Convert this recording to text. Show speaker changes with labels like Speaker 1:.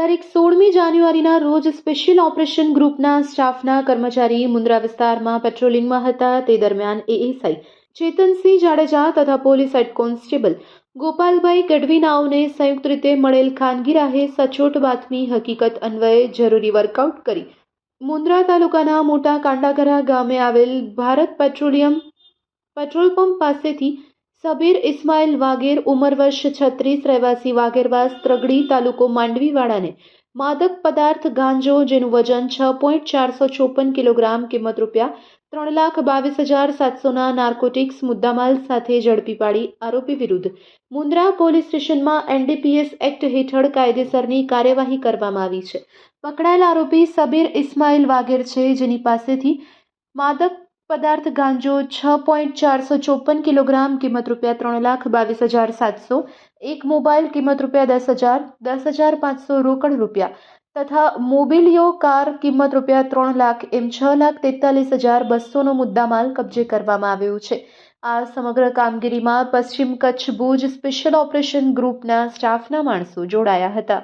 Speaker 1: તારીખ 16મી જાન્યુઆરીના રોજ સ્પેશિયલ ઓપરેશન ગ્રુપના સ્ટાફના કર્મચારી મુન્દ્રા વિસ્તારમાં પેટ્રોલિંગમાં હતા. તે દરમિયાન એએસઆઈ ચેતનસિંહ જાડેજા તથા પોલીસ હેડ કોન્સ્ટેબલ ગોપાલભાઈ ગઢવી નાઓને સંયુક્ત રીતે મળેલ ખાનગી રાહે સચોટ બાતમી હકીકત અન્વયે જરૂરી વર્કઆઉટ કરી મુન્દ્રા તાલુકાના મોટા કાંડાગરા ગામે આવેલ ભારત પેટ્રોલિયમ પેટ્રોલ પંપ પાસેથી સબીર ઇસ્માઇલ વાગેર ઉંમર વર્ષ 36 રહેવાસી વાગેરવાસ ત્રગડી તાલુકો માંડવીવાડાને માદક પદાર્થ ગાંજો જેનું વજન 6.454 કિલોગ્રામ કિંમત ₹3,22,700ના નાર્કોટિક્સ મુદ્દામાલ સાથે ઝડપી પાડી આરોપી વિરુદ્ધ મુન્દ્રા પોલીસ સ્ટેશનમાં એનડીપીએસ એક્ટ હેઠળ કાયદેસરની કાર્યવાહી કરવામાં આવી છે. પકડાયેલ આરોપી સબીર ઇસ્માઇલ વાગેર છે, જેની પાસેથી માદક પદાર્થ ગાંજો 6.454 કિલોગ્રામ કિંમત ₹3,22,700, એક મોબાઈલ કિંમત ₹10,000, 10,500 રોકડ રૂપિયા તથા મોબિલિયો કાર કિંમત ₹3 લાખ એમ 6,43,200નો મુદ્દામાલ કબજે કરવામાં આવ્યો છે. આ સમગ્ર કામગીરીમાં પશ્ચિમ કચ્છ ભુજ સ્પેશિયલ ઓપરેશન ગ્રુપના સ્ટાફના માણસો જોડાયા હતા.